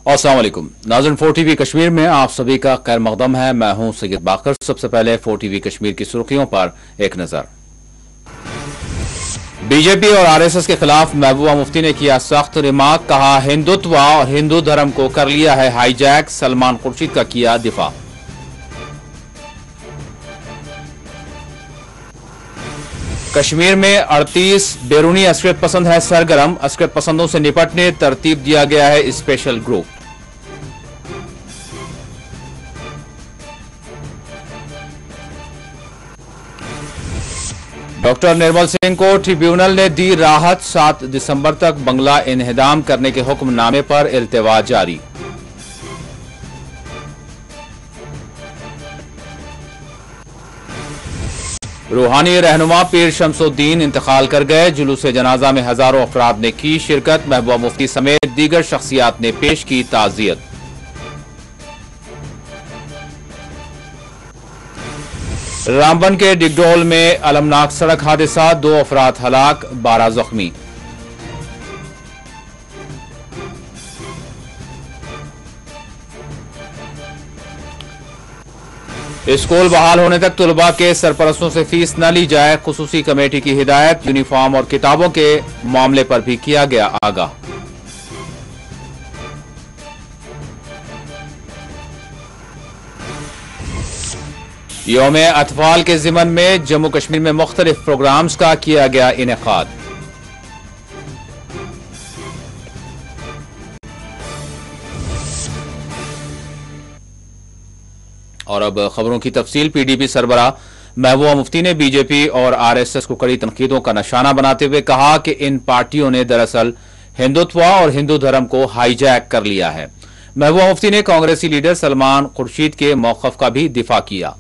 अस्सलाम वालेकुम नाज़रीन, 4TV कश्मीर में आप सभी का खैर मकदम है। मैं हूं सैयद बाकर। सबसे पहले 4TV कश्मीर की सुर्खियों पर एक नजर। बीजेपी और आरएसएस के खिलाफ महबूबा मुफ्ती ने किया सख्त रिमार्क। कहा, हिंदुत्व और हिंदू धर्म को कर लिया है हाईजैक। सलमान खुर्शीद का किया दिफा। कश्मीर में 38 बैरूनी अस्करियत पसंद है सरगर्म। अस्करियत पसंदों से निपटने तरतीब दिया गया है special group. Doctor Nirmal Singh को ट्रिब्यूनल ने दी राहत। 7 दिसंबर तक बंगला इन्हिदाम करने के हुक्मनामे पर इल्तिवा जारी। रूहानी रहनुमा पीर शमसुद्दीन इंतकाल कर गए। जुलूस जनाजा में हजारों अफराद ने की शिरकत। महबूबा मुफ्ती समेत दीगर शख्सियात ने पेश की ताज़ियत। रामबन के डिगडोल में अलमनाक सड़क हादसा। 2 अफराद हलाक, 12 जख्मी। स्कूल बहाल होने तक तुलबा के सरपरस्तों से फीस न ली जाए। खुसूसी कमेटी की हिदायत। यूनिफॉर्म और किताबों के मामले पर भी किया गया आगाह। यौम अतफाल के ज़िमन में जम्मू कश्मीर में मुख्तलिफ प्रोग्राम्स का किया गया इनेकाद। और अब खबरों की तफसील। पीडीपी सरबराह महबूबा मुफ्ती ने बीजेपी और आरएसएस को कड़ी तनकीदों का निशाना बनाते हुए कहा कि इन पार्टियों ने दरअसल हिंदुत्व और हिंदू धर्म को हाईजैक कर लिया है। महबूबा मुफ्ती ने कांग्रेसी लीडर सलमान खुर्शीद के मौक़िफ़ का भी दिफा किया।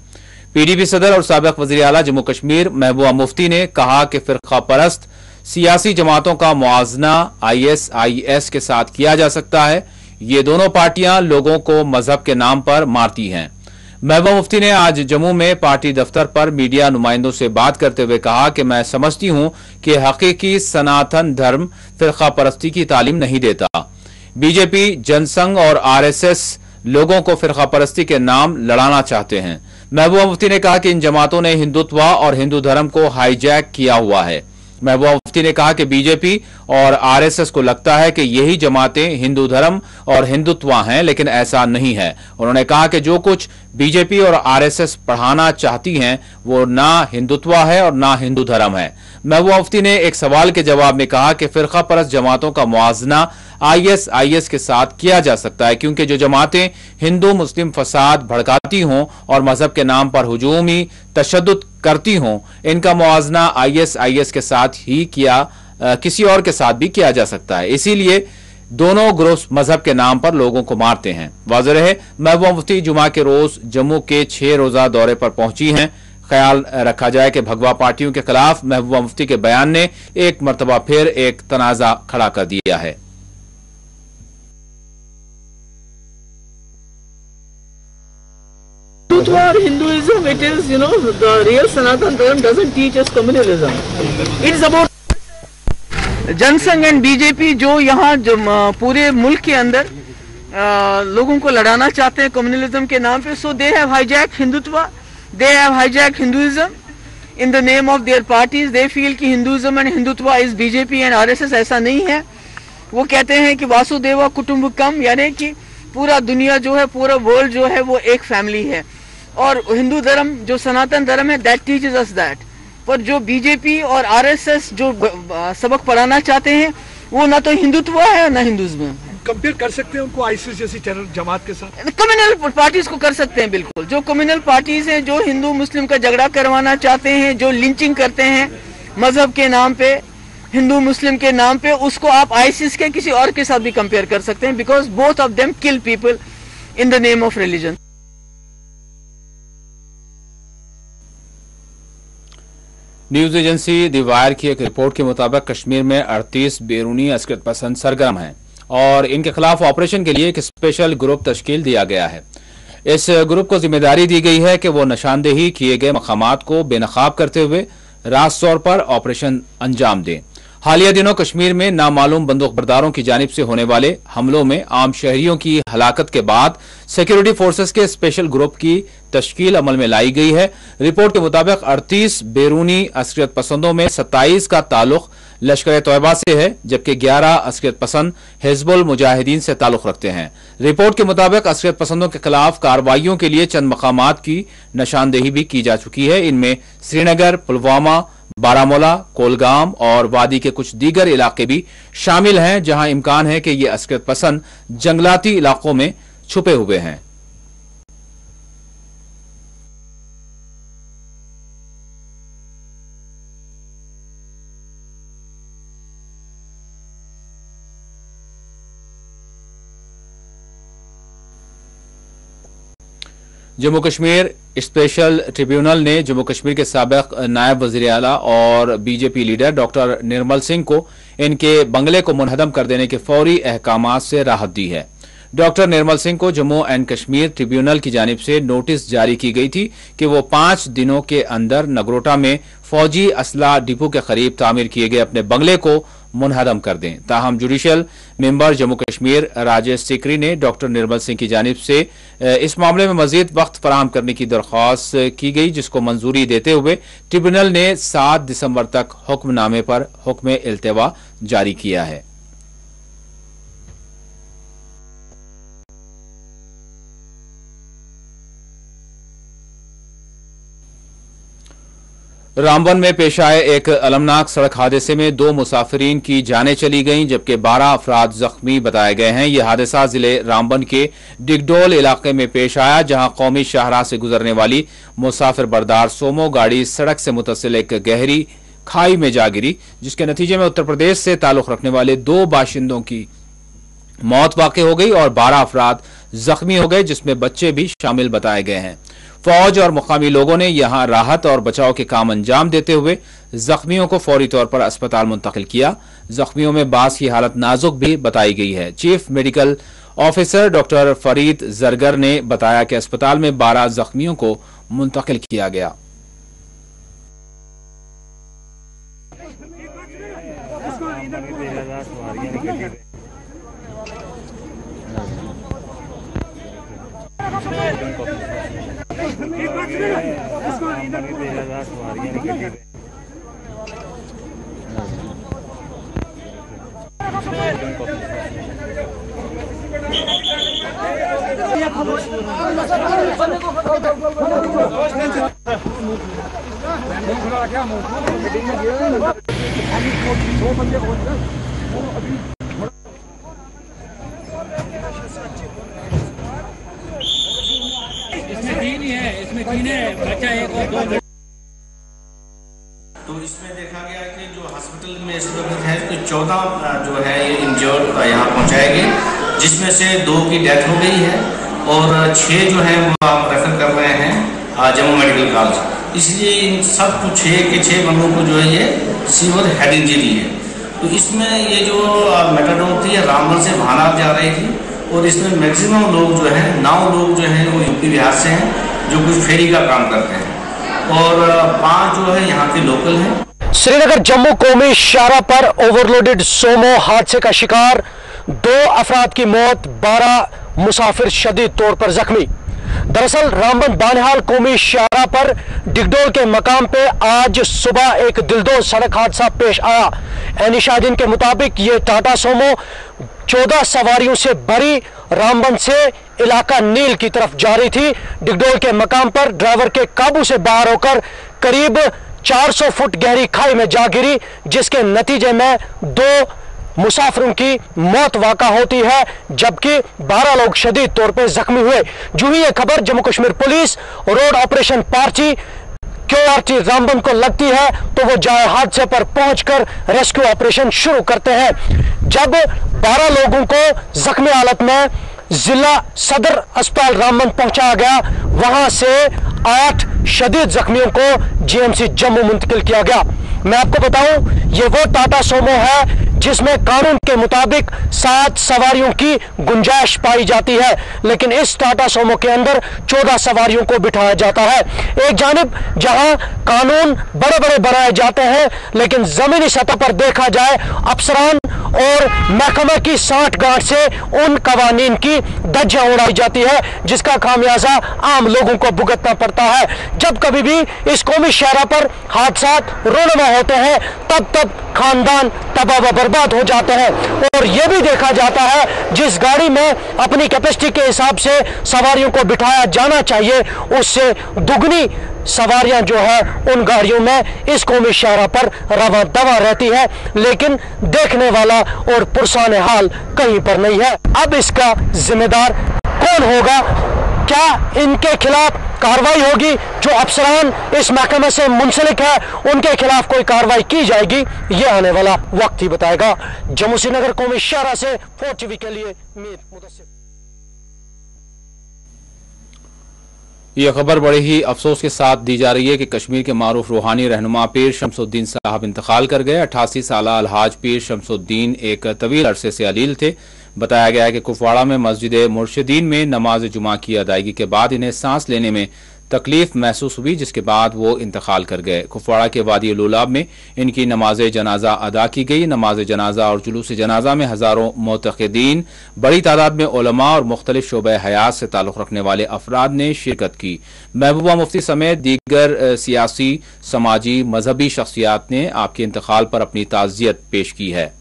पीडीपी सदर और साबिक़ वज़ीर आला जम्मू कश्मीर महबूबा मुफ्ती ने कहा कि फ़िरक़ा परस्त सियासी जमातों का मुआवजना ISIS के साथ किया जा सकता है। ये दोनों पार्टियां लोगों को मजहब के नाम पर मारती हैं। महबूबा मुफ्ती ने आज जम्मू में पार्टी दफ्तर पर मीडिया नुमाइंदों से बात करते हुए कहा कि मैं समझती हूं कि हकीकी सनातन धर्म फ़िरक़ा परस्ती की तालीम नहीं देता। बीजेपी, जनसंघ और आरएसएस लोगों को फ़िरक़ा परस्ती के नाम लड़ाना चाहते हैं। महबूबा मुफ्ती ने कहा कि इन जमातों ने हिंदुत्व और हिंदू धर्म को हाईजैक किया हुआ है। महबूबा मुफ्ती ने कहा कि बीजेपी और आरएसएस को लगता है कि यही जमातें हिंदू धर्म और हिंदुत्व हैं, लेकिन ऐसा नहीं है। उन्होंने कहा कि जो कुछ बीजेपी और आरएसएस पढ़ाना चाहती हैं वो ना हिंदुत्व है और ना हिंदू धर्म है। महबूबा मुफ्ती ने एक सवाल के जवाब में कहा कि फ़िरक़ा परस्त जमातों का मुआवजना ISIS के साथ किया जा सकता है, क्योंकि जो जमातें हिंदू मुस्लिम फसाद भड़काती हों और मजहब के नाम पर हुजूमी तशद्दुद करती हों, इनका मुआवजना ISIS के साथ ही किसी और के साथ भी किया जा सकता है। इसीलिए दोनों ग्रुप्स मजहब के नाम पर लोगों को मारते हैं। वाज़ेह रहे, महबूबा मुफ्ती जुमा के रोज जम्मू के 6 रोजा दौरे पर पहुंची हैं। ख्याल रखा जाए कि भगवा पार्टियों के खिलाफ महबूबा मुफ्ती के बयान ने एक मरतबा फिर एक तनाज़ा खड़ा कर दिया है। Hinduism, it is, the real Sanatan Dharma doesn't teach us communalism. It is about Jana Sangh and BJP जो यहाँ जो पूरे मुल्क के अंदर लोगों को लड़ाना चाहते हैं कम्युनलिज्म के नाम पे। So they have hijack Hindutva, they have hijack Hinduism in the name of their parties. They feel कि Hinduism and Hindutva is BJP and RSS. ऐसा नहीं है। वो कहते हैं कि वासुदेवा कुटुंबकम, यानी कि पूरा दुनिया जो है, पूरा वर्ल्ड जो है वो एक फैमिली है। और हिंदू धर्म जो सनातन धर्म है दैट टीचेस अस दैट। पर जो बीजेपी और आरएसएस जो सबक पढ़ाना चाहते हैं वो ना तो हिंदुत्व है ना हिंदुइज्म। कंपेयर कर सकते हैं उनको आईसिस जैसी टेरर जमात के साथ? कम्युनल पार्टीज को कर सकते हैं बिल्कुल। जो कम्युनल पार्टीज हैं जो हिंदू मुस्लिम का झगड़ा करवाना चाहते हैं, जो लिंचिंग करते हैं मजहब के नाम पे, हिंदू मुस्लिम के नाम पे, उसको आप आईसिस के किसी और के साथ भी कंपेयर कर सकते हैं, because both of them kill people in the name of religion. News agency the wire की एक रिपोर्ट के मुताबिक कश्मीर में 38 बैरूनी अस्करियत पसंद सरगर्म हैं और इनके खिलाफ ऑपरेशन के लिए एक स्पेशल ग्रुप तश्कील दिया गया है। इस ग्रुप को जिम्मेदारी दी गई है कि वो निशानदेही किए गए मकामात को बेनकाब करते हुए रास्त तौर पर ऑपरेशन अंजाम दें। हालिया दिनों कश्मीर में नामालूम बंदूकबरदारों की जानिब से होने वाले हमलों में आम शहरियों की हलाकत के बाद सिक्योरिटी फोर्सेस के स्पेशल ग्रुप की तश्कील अमल में लाई गई है। रिपोर्ट के मुताबिक 38 बैरूनी अस्करियत पसंदों में 27 का ताल्लुक लश्कर तैयबा से है, जबकि 11 अस्करियत पसंद हिजबुल मुजाहिदीन से ताल्लुक रखते हैं। रिपोर्ट के मुताबिक अस्करियत पसंदों के खिलाफ कार्रवाइयों के लिए चंद मकामात की निशानदेही भी की जा चुकी है। इनमें श्रीनगर, पुलवामा, बारामूला, कोलगाम और वादी के कुछ दीगर इलाके भी शामिल हैं, जहां इम्कान है कि ये अस्करियत पसंद जंगलाती इलाकों में छुपे हुए हैं। जम्मू कश्मीर स्पेशल ट्रिब्यूनल ने जम्मू कश्मीर के साबिक नायब वज़ीर आला और BJP leader doctor Nirmal Singh को इनके बंगले को मुनहदम कर देने के फौरी अहकामात से राहत दी है। डॉक्टर निर्मल सिंह को जम्मू एंड कश्मीर ट्रिब्यूनल की जानिब से नोटिस जारी की गई थी कि वो 5 दिनों के अंदर नगरोटा में फौजी असला डिपो के करीब तामीर किए गए अपने बंगले को मुनहदम कर दें। ताहम जुडिशल मेंबर जम्मू कश्मीर राजेश सिकरी ने डॉक्टर निर्मल सिंह की जानिब से इस मामले में मजीद वक्त फराहम करने की दरख्वास्त की गई, जिसको मंजूरी देते हुए ट्रिब्यूनल ने 7 दिसंबर तक हुक्मनामे पर हुक्म इल्तिवा जारी किया है। रामबन में पेश आए एक अलमनाक सड़क हादसे में 2 मुसाफिरीन की जानें चली गईं, जबकि 12 अफराद जख्मी बताए गए हैं। यह हादसा जिले रामबन के डिगडोल इलाके में पेश आया, जहां कौमी शाहराह से गुजरने वाली मुसाफिर बरदार सोमो गाड़ी सड़क से मुतसिल एक गहरी खाई में जा गिरी, जिसके नतीजे में उत्तर प्रदेश से ताल्लुक रखने वाले 2 बाशिंदों की मौत वाक़ हो गई और 12 अफराद जख्मी हो गए, जिसमें बच्चे भी शामिल बताए गए हैं। फौज और मुकामी लोगों ने यहां राहत और बचाव के काम अंजाम देते हुए जख्मियों को फौरी तौर पर अस्पताल मुंतकिल किया। जख्मियों में बास की हालत नाजुक भी बताई गई है। Chief medical officer doctor Farid Zargar ने बताया कि अस्पताल में 12 जख्मियों को मुंतकिल किया गया। तो इसमें देखा गया कि जो हॉस्पिटल में इस वक्त है तो 14 जो है ये इंजर्ड यहाँ पहुँचाए गए, जिसमें से 2 की डेथ हो गई है और 6 जो है वो हम रेफर कर रहे हैं जम्मू मेडिकल कॉलेज। इसलिए इन सब को 6 के 6 बंदों को जो है ये सीवियर हेड इंजरी है। तो इसमें ये जो मेटाडोर थी रामबन से भानार जा रही थी और इसमें मैक्सिमम लोग जो है 9 लोग जो है वो यूपी बिहार से हैं, जो कुछ फेरी का काम करते हैं और 5 जो है यहाँ के लोकल हैं। श्रीनगर जम्मू कौमी शाहराह पर ओवरलोडेड सोमो हादसे का शिकार, 2 अफराद की मौत, 12 मुसाफिर शदीद तौर पर जख्मी। दरअसल रामबन बानिहाल कौमी शाहराह पर डिगडोल के मकाम पे आज सुबह एक दिलदोज सड़क हादसा पेश आया। एनिशादीन के मुताबिक ये टाटा सोमो 14 सवारियों से भरी रामबन से इलाका नील की तरफ जा रही थी। डिगडोल के मकाम पर ड्राइवर के काबू से बाहर होकर करीब 400 फुट गहरी खाई में जा गिरी, जिसके नतीजे में 2 मुसाफिरों की मौत वाक़ा होती है, जबकि 12 लोग शदीद तौर पर जख्मी हुए। जो ही यह खबर Jammu Kashmir police road operation party QRT Ramban को लगती है तो वो जाए हादसे पर पहुंचकर रेस्क्यू ऑपरेशन शुरू करते हैं। जब 12 लोगों को जख्मी हालत में जिला सदर अस्पताल रामबन पहुंचाया गया, वहां से 8 शदीद जख्मियों को GMC जम्मू मुंतकिल किया गया। मैं आपको बताऊं, ये वो टाटा सोमो है जिसमें कानून के मुताबिक 7 सवारियों की गुंजाइश पाई जाती है, लेकिन इस टाटा सोमो के अंदर 14 सवारियों को बिठाया जाता है। एक जानिब जहां कानून बड़े बड़े बनाए जाते हैं, लेकिन जमीनी सतह पर देखा जाए अफसरान और महकमे की सांठगांठ से उन कवानीन की धज्जियां उड़ाई जाती है, जिसका खामियाजा आम लोगों को भुगतना पड़ता है। जब कभी भी इस कौमी शहरा पर हादसा रोनमा होते हैं, तब खानदान तबाह व बर्बाद हो जाते हैं। और यह भी देखा जाता है जिस गाड़ी में अपनी कैपेसिटी के हिसाब से सवारियों को बिठाया जाना चाहिए, उससे दुगनी सवारियां जो है उन गाड़ियों में इस कौमी शहरा पर रवा दवा रहती है, लेकिन देखने वाला और पुरसाने हाल कहीं पर नहीं है। अब इसका जिम्मेदार कौन होगा? क्या इनके खिलाफ कार्रवाई होगी? जो अफसरान इस महकमे से मुंसलिक है उनके खिलाफ कोई कार्रवाई की जाएगी? ये आने वाला वक्त ही बताएगा। जम्मू श्रीनगर कौमी शहरा से 4TV के लिए मीर मुदस्सिर। यह खबर बड़े ही अफसोस के साथ दी जा रही है कि कश्मीर के मारूफ रूहानी रहनुमा पीर शमसुद्दीन साहब इंतकाल कर गए। 88 साल अलहाज पीर शमसुद्दीन एक तवील अरसे से अलील थे। बताया गया है कि कुपवाड़ा में मस्जिद मुर्शिदीन में नमाज जुमा की अदायगी के बाद इन्हें सांस लेने में तकलीफ महसूस हुई, जिसके बाद वो इंतकाल कर गए। कुपवाड़ा के वादी लुलाब में इनकी नमाज जनाजा अदा की गई। नमाज जनाजा और जुलूस जनाजा में हजारों मोतक़दीन, बड़ी तादाद में उलमा और मुख्तलिफ शोबे हयात से ताल्लुक़ रखने वाले अफराद ने शिरकत की। महबूबा मुफ्ती समेत दीगर सियासी, समाजी, मजहबी शख्सियात ने आपके इंतकाल पर अपनी ताज़ियत पेश की है।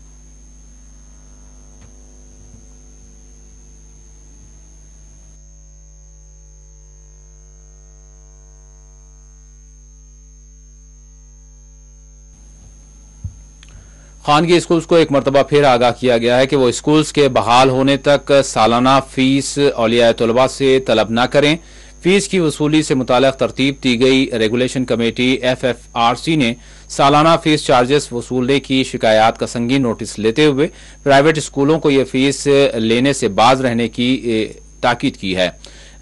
खानगी स्कूल्स को एक मरतबा फिर आगाह किया गया है कि वो स्कूल्स के बहाल होने तक सालाना फीस औलिया तलबा से तलब न करें। फीस की वसूली से मुताल्लिक़ तरतीब दी गई रेगुलेशन कमेटी FFRC ने सालाना फीस चार्जेस वसूलने की शिकायत का संगीन नोटिस लेते हुए प्राइवेट स्कूलों को यह फीस लेने से बाज रहने की ताकीद की है।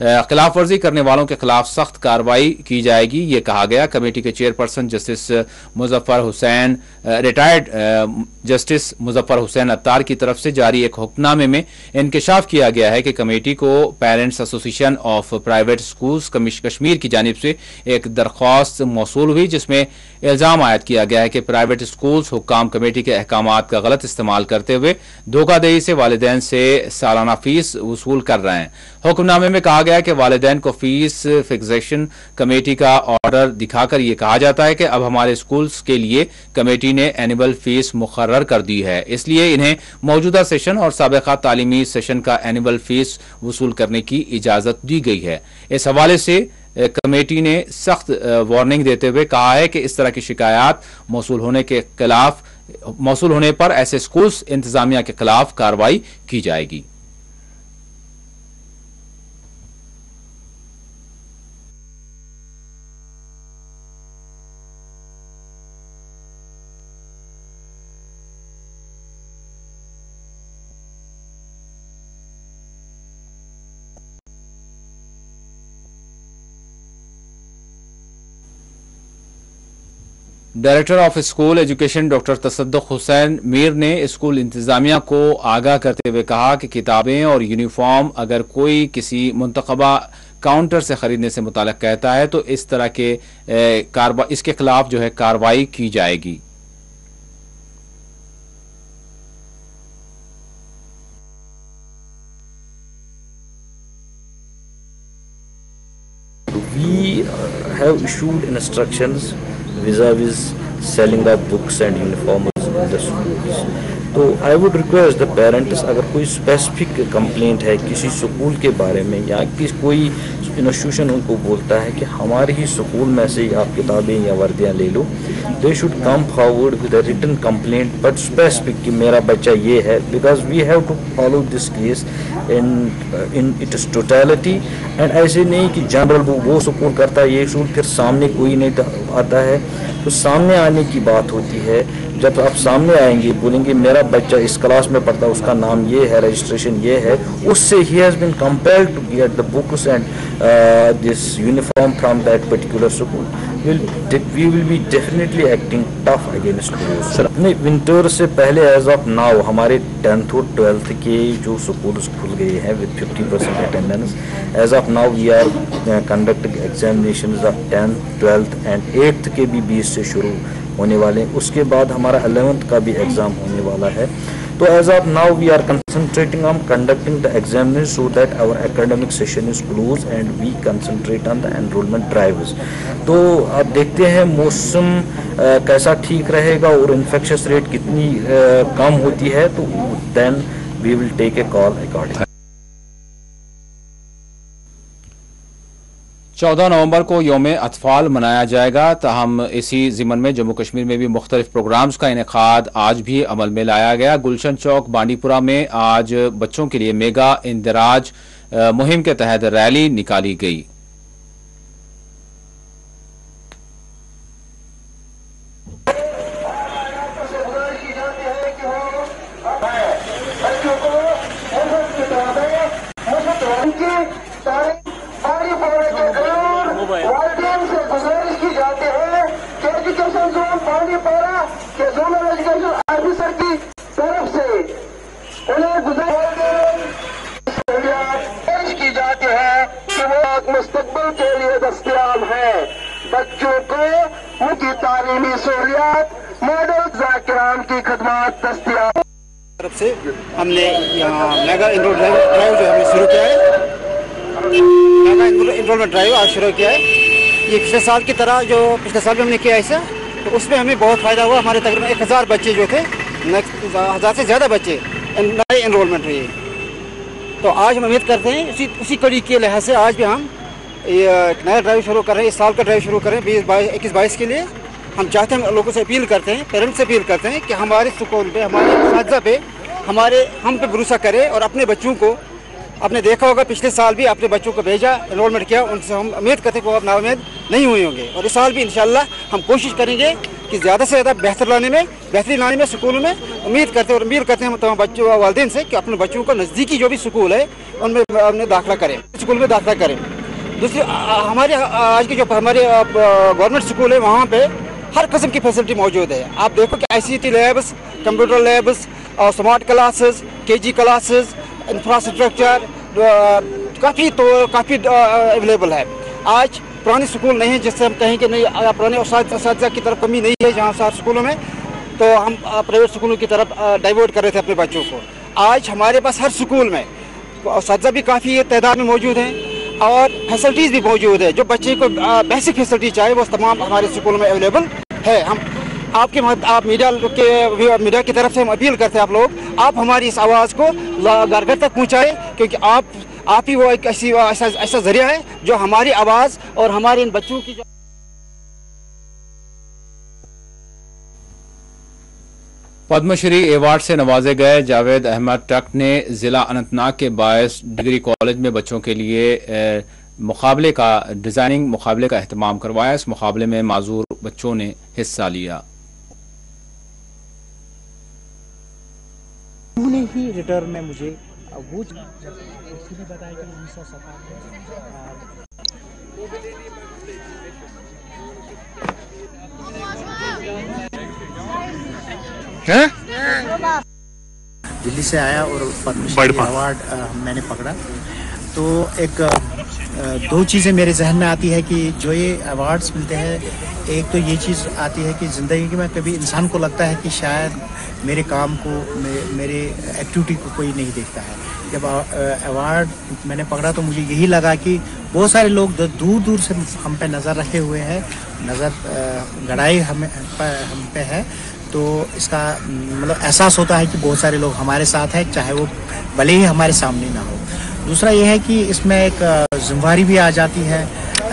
खिलाफ वर्जी करने वालों के खिलाफ सख्त कार्रवाई की जाएगी, ये कहा गया। कमेटी के chairperson justice Muzaffar Hussain, retired justice Muzaffar Hussain Attar की तरफ से जारी एक हुक्मनामे में इंकशाफ किया गया है कि कमेटी को parents association of private schools Kashmir की जानिब से एक दरख्वास्त मौसूल हुई, जिसमें इल्जाम आयद किया गया है कि प्राइवेट स्कूल्स हुक्काम कमेटी के अहकामात का गलत इस्तेमाल करते हुए धोखाधड़ी से वालिदैन से सालाना फीस वसूल कर रहे हैं। हुक्मनामे में कहा गया कि वालिदैन को फीस फिक्सेशन कमेटी का ऑर्डर दिखाकर यह कहा जाता है कि अब हमारे स्कूल्स के लिए कमेटी ने एनुअल फीस मुकर्रर कर दी है, इसलिए इन्हें मौजूदा सेशन और साबिका तालीमी सेशन का एनुअल फीस वसूल करने की इजाजत दी गई है। इस हवाले से कमेटी ने सख्त वार्निंग देते हुए कहा है कि इस तरह की शिकायत मौसूल होने पर ऐसे स्कूल्स इंतजामिया के खिलाफ कार्रवाई की जाएगी। Director of school education doctor तसद्दुक हुसैन मीर ने स्कूल इंतजामिया को आगाह करते हुए कहा कि किताबें और यूनिफॉर्म अगर कोई किसी मुंतखबा काउंटर से खरीदने से मुताल्लिक कहता है तो इस तरह के इसके खिलाफ जो है कार्रवाई की जाएगी। We have issued instructions vis-a-vis selling of books and uniforms in the schools. तो I would request the parents, अगर कोई स्पेसिफिक कंप्लेंट है किसी स्कूल के बारे में या कोई इंस्टीट्यूशन उनको बोलता है कि हमारे ही स्कूल में से आप किताबें या वर्दियाँ ले लो, they should come forward with a written complaint but specific कि मेरा बच्चा ये है, because we have to follow this case in its totality. And ऐसे नहीं कि जनरल वो स्कूल करता है ये स्कूल, फिर सामने कोई नहीं आता है। तो सामने आने की बात होती है जब आप सामने आएंगे बोलेंगे मेरा बच्चा इस क्लास में पढ़ता है, उसका नाम ये है, रजिस्ट्रेशन ये है, उससे ही has been compelled to get the books and this uniform from that particular school, we will be definitely acting tough against those. नहीं, विंटर से पहले एज ऑफ नाउ हमारे 10th और 12th के जो स्कूल्स खुल गए हैं with 50% attendance. As of now we are conducting examinations of 10th, 12th and 8th के भी 20 से शुरू होने वाले हैं. उसके बाद हमारा 11th का भी एग्ज़ाम होने वाला है. तो as of now we are concentrating on conducting the examinations so that our academic session is closed and we concentrate on the enrollment drives. तो आप देखते हैं मौसम कैसा ठीक रहेगा और इन्फेक्शस रेट कितनी कम होती है, तो then we will take a call accordingly. 14 नवंबर को यौम अतफाल मनाया जाएगा. ताहम इसी ज़िमन में जम्मू कश्मीर में भी मुख्तलिफ प्रोग्राम्स का इनेकाद आज भी अमल में लाया गया. गुलशन चौक बांडीपुरा में आज बच्चों के लिए मेगा इंदराज मुहिम के तहत रैली निकाली गई. मुस्तकबिल के लिए दस्तयाब है. बच्चों को उनकी तालीमी सहूलियात मॉडल ज़ाकिरान की खदमात दस्तयाब. तरफ से हमने यहाँ मेगा एनरोलमेंट ड्राइव जो हमने शुरू किया है, मेगा एनरोलमेंट ड्राइव आज शुरू किया है. ये पिछले साल की तरह जो पिछले साल भी हमने किया ऐसा, तो उसमें हमें बहुत फ़ायदा हुआ. हमारे तकरीबन 1000 बच्चे जो थे, 1000 से ज़्यादा बच्चे नए एनरोलमेंट हुए. तो आज हम उम्मीद करते हैं उसी कड़ी के लिहाज से आज भी हम ये नया ड्राइव शुरू कर रहे हैं. इस साल का ड्राइव शुरू कर रहे हैं 21-22 के लिए. हम चाहते हैं, लोगों से अपील करते हैं, पेरेंट्स से अपील करते हैं कि हमारे स्कूल पे, हमारे असातिज़ा पे, हम पे भरोसा करें और अपने बच्चों को, आपने देखा होगा पिछले साल भी अपने बच्चों को भेजा, एनरोलमेंट किया, उनसे हम उम्मीद करते हैं कि वो अब नाउम्मीद नहीं हुए होंगे. और इस साल भी इंशाल्लाह हम कोशिश करेंगे कि ज़्यादा से ज़्यादा बेहतरी लाने में स्कूलों में. उम्मीद करते हैं हम तमाम बच्चों वालिदैन से कि अपने बच्चों को नज़दीकी जो भी स्कूल है उनमें दाखिला करें, स्कूल में दाखिला करें. दूसरी हमारे आज के जो हमारे गवर्नमेंट स्कूल है वहाँ पे हर किस्म की फैसिलिटी मौजूद है. आप देखो कि ICT labs, computer labs, smart classes, KG classes, infrastructure काफ़ी अवेलेबल है. आज पुराने स्कूल नहीं है जिससे हम कहें कि नहीं पुराने असातिज़ा की तरफ कमी नहीं है जहाँ सारे स्कूलों में, तो हम प्राइवेट स्कूलों की तरफ डाइवर्ट कर रहे थे अपने बच्चों को. आज हमारे पास हर स्कूल में असातिज़ा भी काफ़ी तादाद में मौजूद हैं और फैसिलिटीज़ भी मौजूद है. जो बच्चे को बेसिक फैसिलिटी चाहिए वो तमाम हमारे स्कूलों में अवेलेबल है. हम आप मीडिया की तरफ से हम अपील करते हैं, आप हमारी इस आवाज़ को घर घर तक पहुँचाएँ, क्योंकि आप ही वो एक ऐसा जरिया है जो हमारी आवाज़ और हमारे इन बच्चों की जो पद्मश्री अवार्ड से नवाजे गए जावेद अहमद टक ने जिला अनंतनाग के 22 डिग्री कॉलेज में बच्चों के लिए डिजाइनिंग मुकाबले का एहतमाम करवाया. इस मुकाबले में माजूर बच्चों ने हिस्सा लिया. उन्होंने ही रिटर्न में मुझे वो बताया कि 1957 दिल्ली से आया और पद्मश्री अवार्ड मैंने पकड़ा. तो दो चीज़ें मेरे जहन में आती है कि जो ये अवार्ड्स मिलते हैं, एक तो ये चीज़ आती है कि ज़िंदगी में कभी इंसान को लगता है कि शायद मेरे काम को, मेरे एक्टिविटी को कोई नहीं देखता है. जब अवार्ड मैंने पकड़ा तो मुझे यही लगा कि बहुत सारे लोग दूर दूर से हम पे नज़र रखे हुए हैं, नज़र गड़ाई हम पे है. तो इसका मतलब एहसास होता है कि बहुत सारे लोग हमारे साथ हैं, चाहे वो भले ही हमारे सामने ना हो. दूसरा ये है कि इसमें एक जिम्मेदारी भी आ जाती है,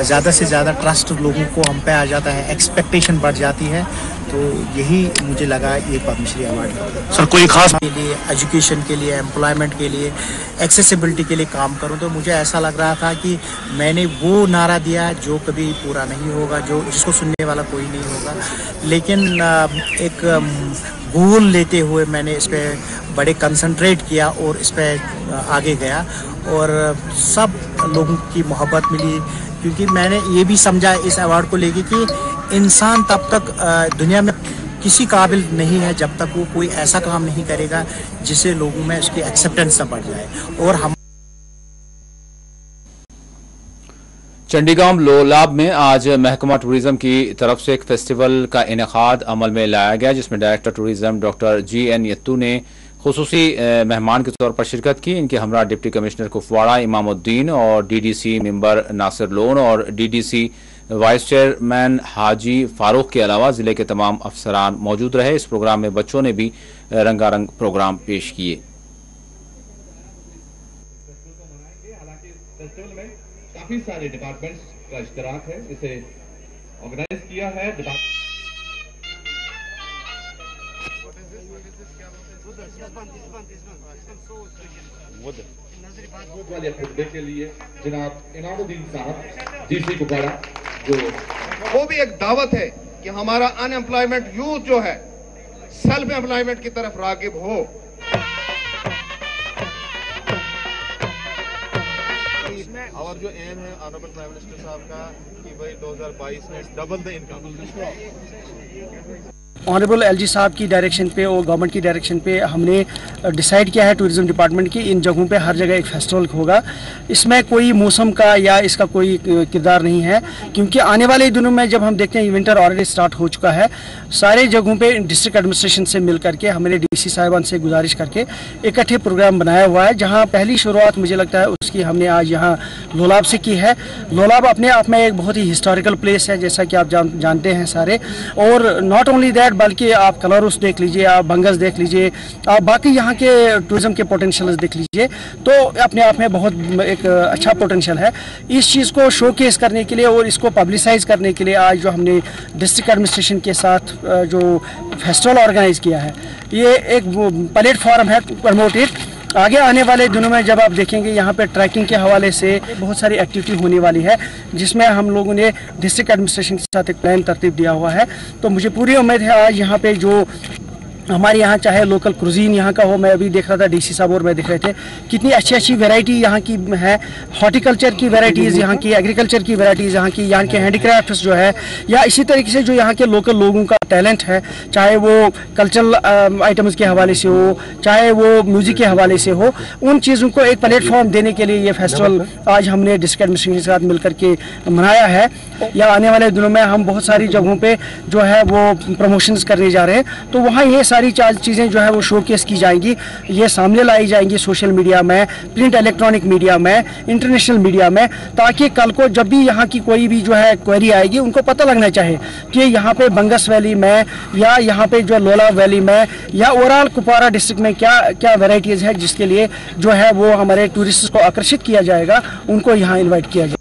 ज़्यादा से ज़्यादा ट्रस्ट लोगों को हम पे आ जाता है, एक्सपेक्टेशन बढ़ जाती है. तो यही मुझे लगा ये पद्मश्री अवार्ड सर कोई खास के लिए, एजुकेशन के लिए, एम्प्लॉयमेंट के लिए, एक्सेसिबिलिटी के लिए काम करूं। तो मुझे ऐसा लग रहा था कि मैंने वो नारा दिया जो कभी पूरा नहीं होगा, जो जिसको सुनने वाला कोई नहीं होगा, लेकिन एक गोल लेते हुए मैंने इस पर बड़े कंसंट्रेट किया और इस पर आगे गया और सब लोगों की मोहब्बत मिली, क्योंकि मैंने ये भी समझा इस अवार्ड को लेके कि इंसान तब तक दुनिया में किसी काबिल नहीं है जब तक वो कोई ऐसा काम नहीं करेगा जिससे लोगों में उसकी एक्सेप्टेंस न बढ़ जाए। और हम चंडीगढ़ लोलाब में आज महकमा टूरिज्म की तरफ से एक फेस्टिवल का इनेकाद अमल में लाया गया, जिसमें डायरेक्टर टूरिज्म डॉक्टर GN यत्तू ने खुसूसी मेहमान के तौर पर शिरकत की। इनके हमरा डिप्टी कमिश्नर कुपवाड़ा इमामुद्दीन और DDC मेंबर नासिर लोन और DDC वाइस चेयरमैन हाजी फारूक के अलावा जिले के तमाम अफसरान मौजूद रहे। इस प्रोग्राम में बच्चों ने भी रंगारंग प्रोग्राम पेश किए। काफी सारे डिपार्टमेंट्स का इश्तिराक है, इसे ऑर्गेनाइज किया है। वाले फुटबे के लिए जनाब इनामुद्दीन साहब DC कुपवाड़ा, जो वो भी एक दावत है कि हमारा अनएम्प्लॉयमेंट यूथ जो है सेल्फ एम्प्लॉयमेंट की तरफ रागिब हो। और जो एम है ऑनरेबल प्राइम मिनिस्टर साहब का कि भाई 2022 में double the income. Honourable LG साहब की डायरेक्शन पे और गवर्नमेंट की डायरेक्शन पे हमने डिसाइड किया है टूरिज्म डिपार्टमेंट की इन जगहों पे हर जगह एक फेस्टिवल होगा। इसमें कोई मौसम का या इसका कोई किरदार नहीं है, क्योंकि आने वाले दिनों में जब हम देखते हैं विंटर ऑलरेडी स्टार्ट हो चुका है, सारे जगहों पे डिस्ट्रिक्ट एडमिनिस्ट्रेशन से मिल करके हमारे DC साहिबान से गुजारिश करके इकट्ठे प्रोग्राम बनाया हुआ है, जहाँ पहली शुरुआत मुझे लगता है उसकी हमने आज यहाँ लोलाब से की है। लोलाब अपने आप में एक बहुत ही हिस्टोरिकल प्लेस है, जैसा कि आप जानते हैं सारे। और नॉट ओनली दैट, बल्कि आप कलरुस देख लीजिए, आप बंगस देख लीजिए, आप बाकी यहाँ के टूरिज्म के पोटेंशियल देख लीजिए, तो अपने आप में बहुत एक अच्छा पोटेंशियल है। इस चीज़ को शोकेस करने के लिए और इसको पब्लिसाइज करने के लिए आज जो हमने डिस्ट्रिक्ट एडमिनिस्ट्रेशन के साथ जो फेस्टिवल ऑर्गेनाइज किया है, ये एक प्लेटफॉर्म है प्रमोटेड। आगे आने वाले दिनों में जब आप देखेंगे यहाँ पे ट्रैकिंग के हवाले से बहुत सारी एक्टिविटी होने वाली है, जिसमें हम लोगों ने डिस्ट्रिक्ट एडमिनिस्ट्रेशन के साथ एक प्लान तरतीब दिया हुआ है। तो मुझे पूरी उम्मीद है आज यहाँ पे जो हमारे यहाँ चाहे लोकल क्रूजीन यहाँ का हो, मैं अभी देख रहा था DC साहब और मैं देख रहे थे कितनी अच्छी अच्छी वैरायटी यहाँ की है, हॉर्टिकल्चर की वैरायटीज़ यहाँ की, एग्रीकल्चर की वैरायटीज़ यहाँ के हैंडीक्राफ्ट्स जो है, या इसी तरीके से जो यहाँ के लोकल लोगों का टैलेंट है, चाहे वो कल्चरल आइटम्स के हवाले से हो, चाहे वो म्यूज़िक के हवाले से हो, उन चीज़ों को एक प्लेटफॉर्म देने के लिए ये फेस्टिवल आज हमने डिस्ट्रिक्ट एडमिनिस्ट्रेशन के साथ मिलकर के मनाया है। या आने वाले दिनों में हम बहुत सारी जगहों पे जो है वो प्रमोशंस करने जा रहे हैं, तो वहाँ ये सारी चीज़ें जो है वो शोकेस की जाएंगी, ये सामने लाई जाएंगी सोशल मीडिया में, प्रिंट इलेक्ट्रॉनिक मीडिया में, इंटरनेशनल मीडिया में, ताकि कल को जब भी यहाँ की कोई भी जो है क्वेरी आएगी उनको पता लगना चाहिए कि यहाँ पे बंगस वैली में या यहाँ पे जो लोलाब वैली में या ओवरऑल कुपवाड़ा डिस्ट्रिक्ट में क्या क्या वेराइटीज़ है, जिसके लिए जो है वो हमारे टूरिस्ट को आकर्षित किया जाएगा, उनको यहाँ इन्वाइट किया जाएगा।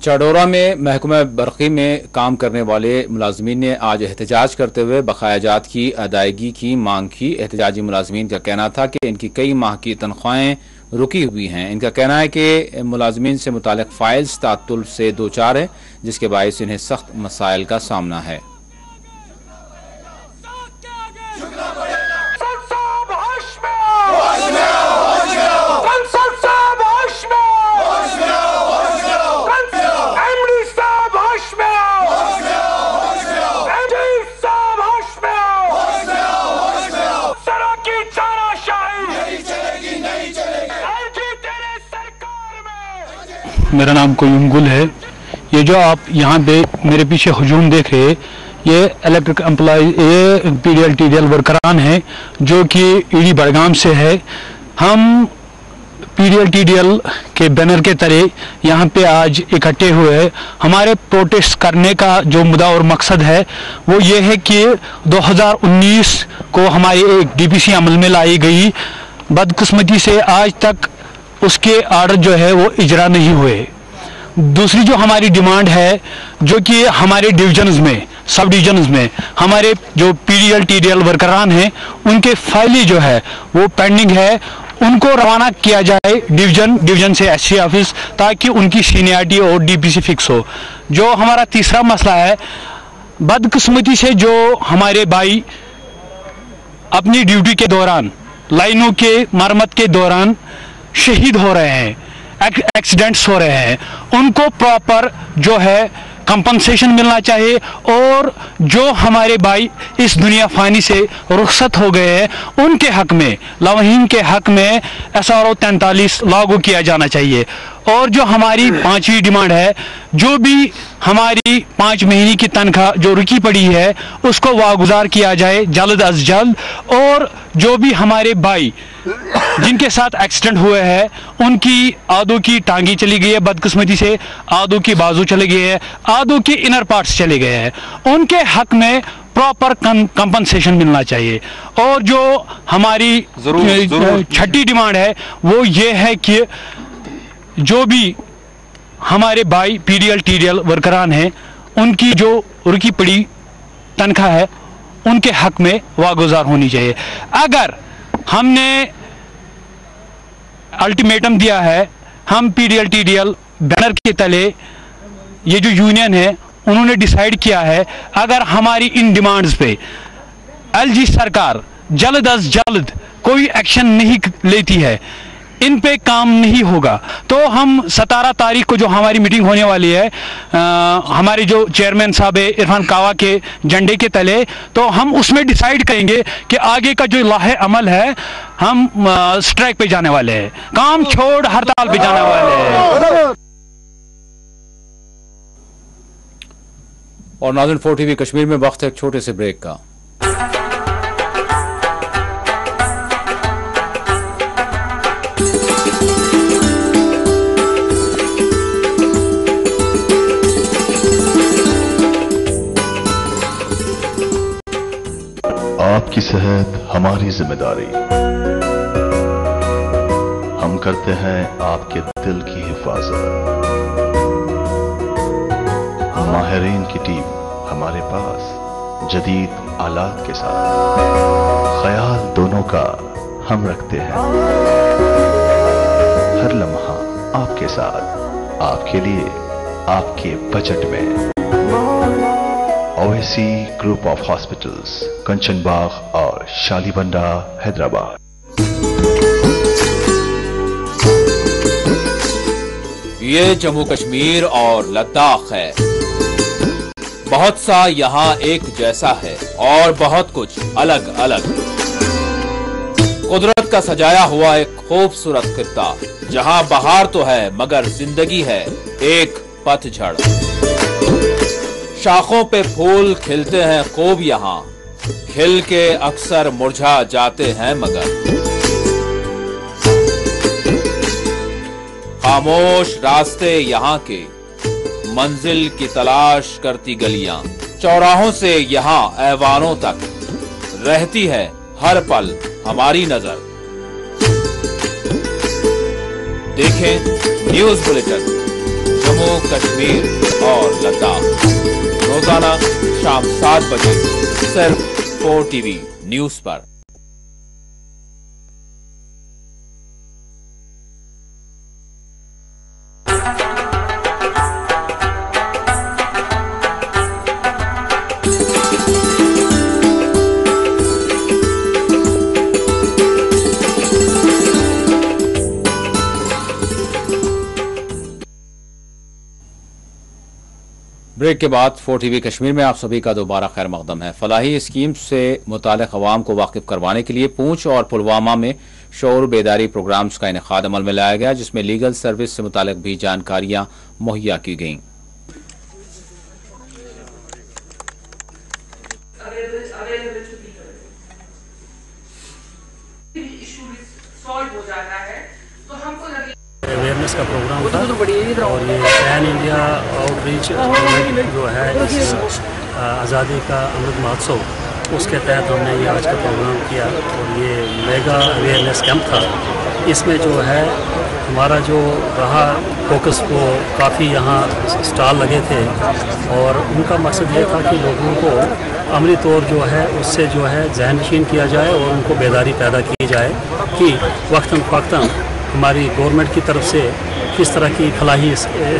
चाडोरा में महकमा बरक़ी में काम करने वाले मुलाजमीन ने आज एहतजाज करते हुए बकायाजात की अदायगी की मांग की। एहतजाजी मुलाजमीन का कहना था कि इनकी कई माह की तनख्वाहें रुकी हुई हैं। इनका कहना है कि मुलाजमीन से मुतालिक फाइल्स तातुल से दो चार है, जिसके बायस इन्हें सख्त मसाइल का सामना है। मेरा नाम कोयूम गुल है। ये जो आप यहाँ पे मेरे पीछे हुजूम देख रहे हैं, ये इलेक्ट्रिक एम्प्लॉय, ये PDL-TDL वर्करान है जो कि ईडी बड़गाम से है। हम PDL-TDL के बैनर के तरह यहाँ पे आज इकट्ठे हुए हैं। हमारे प्रोटेस्ट करने का जो मुद्दा और मकसद है वो ये है कि 2019 को हमारी एक DPC अमल में लाई गई, बदकिस्मती से आज तक उसके आर्डर जो है वो इजरा नहीं हुए। दूसरी जो हमारी डिमांड है, जो कि हमारे डिविजन्स में, सब डिविजन्स में हमारे जो पीडीएल टीडीएल वर्करान हैं, उनके फाइलें जो है वो पेंडिंग है, उनको रवाना किया जाए डिवीजन से एससी ऑफिस, ताकि उनकी सीनियरिटी और डीपीसी फिक्स हो। जो हमारा तीसरा मसला है, बदकिस्मती से जो हमारे भाई अपनी ड्यूटी के दौरान, लाइनों के मरम्मत के दौरान शहीद हो रहे हैं, एक्सीडेंट्स हो रहे हैं, उनको प्रॉपर जो है कंपनसेशन मिलना चाहिए। और जो हमारे भाई इस दुनिया फानी से रुखसत हो गए हैं, उनके हक में, लवाहीन के हक में SRO 43 लागू किया जाना चाहिए। और जो हमारी पांचवी डिमांड है, जो भी हमारी 5 महीने की तनख्वाह जो रुकी पड़ी है, उसको वागुजार किया जाए जल्द अज जल्द। और जो भी हमारे भाई जिनके साथ एक्सीडेंट हुए हैं, उनकी आधों की टांगी चली गई है बदकिस्मती से, आधों की बाजू चले गए हैं, आधों के इनर पार्ट्स चले गए हैं, उनके हक में प्रॉपर कंपनसेशन मिलना चाहिए। और जो हमारी छठी डिमांड है वो ये है कि जो भी हमारे भाई पीडीएल टीडीएल वर्करान हैं, उनकी जो रुकी पड़ी तनख्वाह है, उनके हक में वागुजार होनी चाहिए। अगर हमने अल्टीमेटम दिया है, हम पीडीएल टीडीएल बैनर के तले, ये जो यूनियन है उन्होंने डिसाइड किया है, अगर हमारी इन डिमांड्स पे एलजी सरकार जल्द अज जल्द कोई एक्शन नहीं लेती है, इन पे काम नहीं होगा, तो हम 17 तारीख को जो हमारी मीटिंग होने वाली है, हमारे जो चेयरमैन साहब है इरफान कावा के झंडे के तले, तो हम उसमें डिसाइड करेंगे कि आगे का जो लाहे अमल है, हम स्ट्राइक पे जाने वाले हैं, काम छोड़ हड़ताल पे जाने वाले हैं। और नाज़रीन, 4TV कश्मीर में वक्त है एक छोटे से ब्रेक का। आपकी सेहत हमारी जिम्मेदारी। हम करते हैं आपके दिल की हिफाजत। माहिरीन की टीम हमारे पास जदीद आलात के साथ, ख्याल दोनों का हम रखते हैं। हर लम्हा आपके साथ, आपके लिए, आपके बजट में। ओवैसी ग्रुप ऑफ हॉस्पिटल्स, कंचन बाग और शालीबंडा, हैदराबाद। ये जम्मू कश्मीर और लद्दाख है, बहुत सा यहाँ एक जैसा है और बहुत कुछ अलग अलग। कुदरत का सजाया हुआ एक खूबसूरत खित्ता, जहाँ बहार तो है मगर जिंदगी है एक पतझड़। शाखों पे फूल खिलते हैं खूब यहाँ, खिल के अक्सर मुरझा जाते हैं मगर। खामोश रास्ते यहाँ के, मंजिल की तलाश करती गलियां, चौराहों से यहाँ ऐवानों तक रहती है हर पल हमारी नजर। देखें न्यूज बुलेटिन जम्मू कश्मीर और लद्दाख रोजाना शाम 7 बजे सिर्फ 4TV न्यूज पर। ब्रेक के बाद 4TV कश्मीर में आप सभी का दोबारा खैर मकदम है। फलाही स्कीम से मुतालिक अवाम को वाकिफ करवाने के लिए पूंछ और पुलवामा में शऊर बेदारी प्रोग्राम्स का इनेकाद अमल में लाया गया, जिसमें लीगल सर्विस से मुतालिक भी जानकारियां मुहैया की गईं। अवेयरनेस का प्रोग्राम था और ये पैन इंडिया आउटरीच जो है आज़ादी का अमृत महोत्सव, उसके तहत हमने ये आज का प्रोग्राम किया और ये मेगा अवेयरनेस कैंप था। इसमें जो है हमारा जो रहा फोकस वो काफ़ी यहाँ स्टॉल लगे थे और उनका मकसद ये था कि लोगों को अमली तौर जो है उससे जो है जहनशीन किया जाए और उनको बेदारी पैदा की जाए कि वक्तन फ़क्तन हमारी गवर्नमेंट की तरफ से किस तरह की फलाही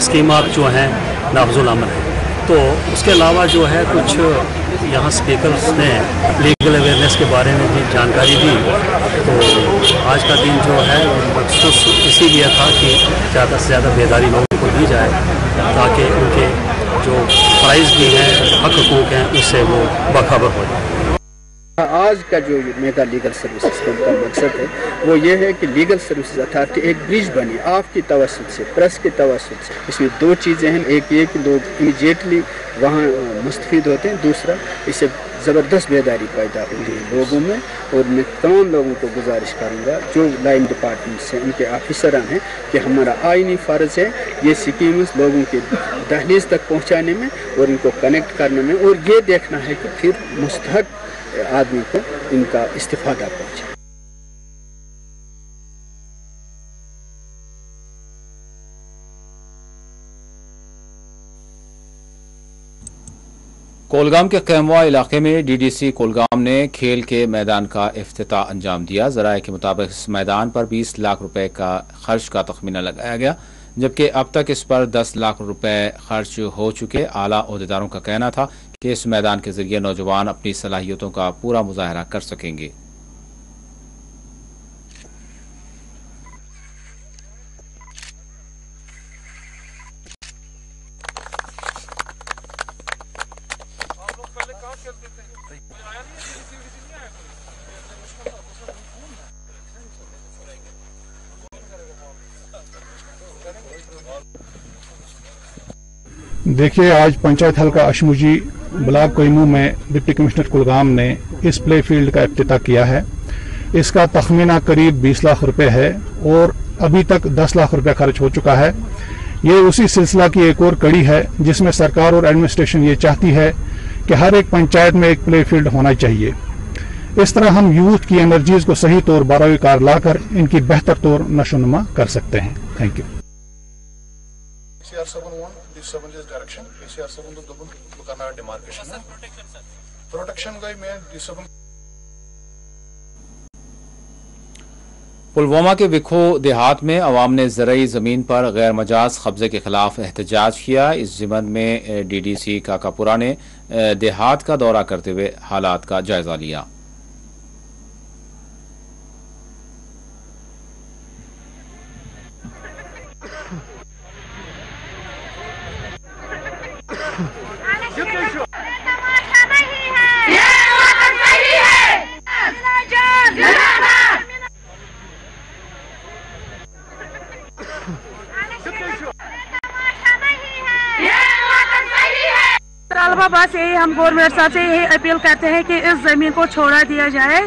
स्कीमात जो हैं नाफजुल अमल है। तो उसके अलावा जो है कुछ यहाँ स्पीकर्स ने लीगल अवेयरनेस के बारे में भी जानकारी दी। तो आज का दिन जो है मखसूस इसीलिए था कि ज़्यादा से ज़्यादा बेदारी लोगों को दी जाए ताकि उनके जो प्राइज़ भी हैं, हक हकूक़ हैं, उससे वो बाखबर हो जाए। आज का जो मेगा लीगल सर्विसेज का मकसद है वो ये है कि लीगल सर्विसेज अथॉरिटी एक ब्रिज बनी आपकी तवस्सुत से, प्रेस की तवस्सुत से। इसमें दो चीज़ें हैं, एक ये कि लोग इमीडिएटली वहाँ मुस्तफ़ीद होते हैं, दूसरा इससे ज़बरदस्त बेदारी पैदा होती है लोगों में। और मैं तमाम लोगों को गुजारिश करूँगा जो लाइन डिपार्टमेंट से उनके ऑफिसरान हैं कि हमारा आईनी फ़र्ज़ है ये स्कीम्स लोगों के दहलीज तक पहुँचाने में और इनको कनेक्ट करने में, और ये देखना है कि फिर मुस्तहक आदमी को इनका इस्तिफादा पहुँचे। कोलगाम के कैमवा इलाके में डीडीसी कोलगाम ने खेल के मैदान का इफ्तिताह अंजाम दिया। ज़राए के मुताबिक इस मैदान पर 20 लाख रुपए का खर्च का तखमीना लगाया गया, जबकि अब तक इस पर 10 लाख रुपए खर्च हो चुके। आला ओहदेदारों का कहना था कि इस मैदान के जरिए नौजवान अपनी सलाहियतों का पूरा मुजाहरा कर सकेंगे। देखिए, आज पंचायत हल्का अशमुजी ब्लॉक कोइमू में डिप्टी कमिश्नर कुलगाम ने इस प्ले फील्ड का इफ्तिताह किया है। इसका तखमीना करीब 20 लाख रुपए है और अभी तक 10 लाख रुपए खर्च हो चुका है। ये उसी सिलसिला की एक और कड़ी है जिसमें सरकार और एडमिनिस्ट्रेशन ये चाहती है कि हर एक पंचायत में एक प्ले फील्ड होना चाहिए। इस तरह हम यूथ की एनर्जीज को सही तौर बारहवीं कार लाकर इनकी बेहतर तौर नशोनुमा कर सकते हैं। Thank you. पुलवामा के विखो देहात में अवाम ने ज़रई ज़मीन पर गैर मजाज कब्जे के खिलाफ एहतजाज किया। इस ज़िमन में डीडीसी काकापुरा ने देहात का दौरा करते हुए हालात का जायजा लिया। बस यही हम गवर्नमेंट साहब से यही अपील करते हैं कि इस जमीन को छोड़ा दिया जाए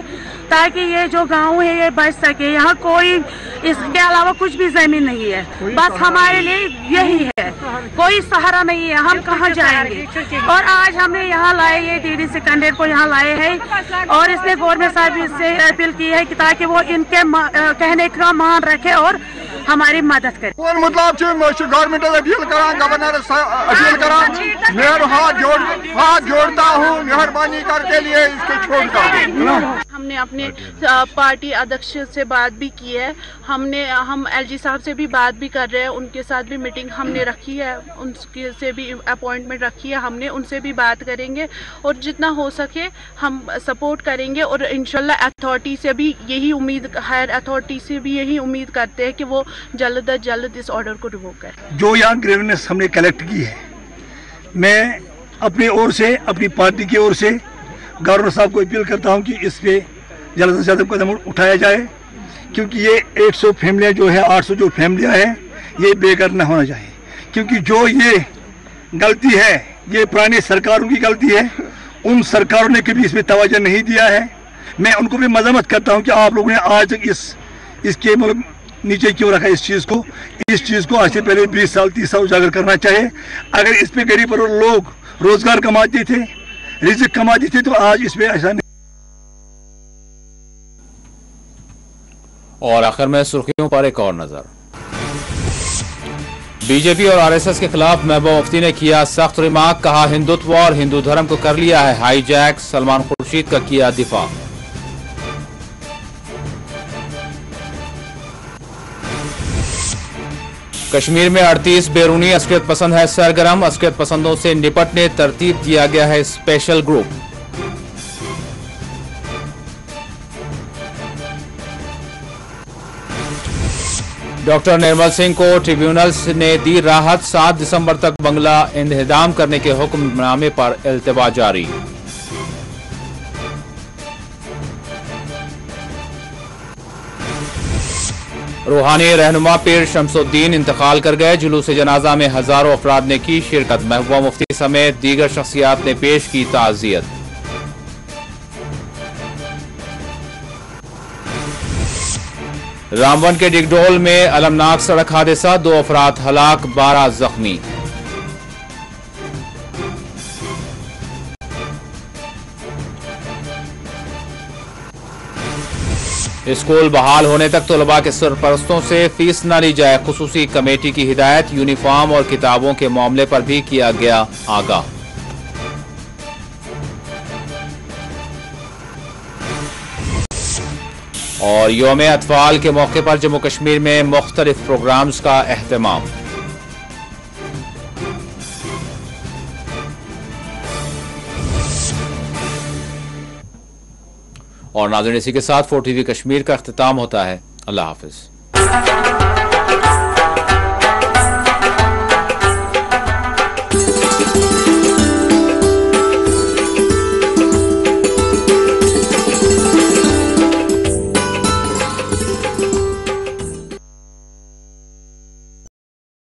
ताकि ये जो गांव है ये बच सके। यहाँ कोई इसके अलावा कुछ भी जमीन नहीं है, बस हमारे लिए यही है, कोई सहारा नहीं है, हम कहाँ जाएंगे। और आज हमने यहाँ लाए ये डीडीसी कैंडिडेट को यहाँ लाए हैं और इसने गवर्नमेंट साहब से अपील की है कि ताकि वो इनके कहने का मान रखे और हमारी मदद करे। मतलब गवर्नमेंट अपील करा, गवर्नर अपील करा, मैं हाथ जोड़ता हूँ, मेहरबानी करके लिए इसको छोड़ता। हमने अपने पार्टी अध्यक्ष से बात भी की है, हम एलजी साहब से भी बात भी कर रहे हैं, उनके साथ भी मीटिंग हमने रखी है, उनके से भी अपॉइंटमेंट रखी है हमने, उनसे भी बात करेंगे और जितना हो सके हम सपोर्ट करेंगे। और इंशाल्लाह अथॉरिटी से भी यही उम्मीद, हायर अथॉरिटी से भी यही उम्मीद करते हैं कि वो जल्द अज जल्द इस ऑर्डर को रिवोक करें। जो यहाँ ग्रीवेंस हमने कलेक्ट की है, मैं अपनी ओर से, अपनी पार्टी की ओर से गवर्नर साहब को अपील करता हूँ कि इस पे जल्द से जल्द कदम उठाया जाए, क्योंकि ये 100 फैमिलियाँ जो है, 800 जो फैमिलियाँ हैं, ये बेघर न होना चाहिए। क्योंकि जो ये गलती है ये पुरानी सरकारों की गलती है, उन सरकारों ने कभी इसमें तवज्जो नहीं दिया है। मैं उनको भी मजम्मत करता हूँ कि आप लोगों ने आज तक इसके मतलब नीचे क्यों रखा इस चीज़ को आज से पहले 20 साल 30 साल उजागर करना चाहिए। अगर इस पे गरीब लोग रोजगार कमाते थे, रिज़्क़ कमाते थे, तो आज इस पे ऐसा नहीं। और आखिर में सुर्खियों पर एक और नजर। बीजेपी और आरएसएस के खिलाफ महबूबा मुफ्ती ने किया सख्त रिमार्क, कहा हिंदुत्व और हिंदू धर्म को कर लिया है हाईजैक। सलमान खुर्शीद का किया दिफा। कश्मीर में 38 बैरूनी अस्करियत पसंद है सरगर्म। अस्करियत पसंदों से निपटने तरतीब दिया गया है special group. Doctor Nirmal Singh को ट्रिब्यूनल्स ने दी राहत। 7 दिसंबर तक बंगला इंतजाम करने के हुक्मनामे पर इल्तिवा जारी। रूहानी रहनुमा पीर शमसुद्दीन इंतकाल कर गए। जुलूस जनाजा में हजारों अफराद ने की शिरकत। महबूबा मुफ्ती समेत दीगर शख्सियात ने पेश की ताज़ियत। रामबन के डिगडोल में अलमनाक सड़क हादसा, 2 अफराद हलाक, 12 जख्मी। स्कूल बहाल होने तक तलबा के सरपरस्तों से फीस न ली जाए, खुसूसी कमेटी की हिदायत। यूनिफॉर्म और किताबों के मामले पर भी किया गया आगाह। और यौम अतफाल के मौके पर जम्मू कश्मीर में मुख्तलिफ प्रोग्राम्स का एहतमाम। और नाज़रीन, इसी के साथ 4 TV कश्मीर का अख्तिताम होता है। अल्लाह हाफिज।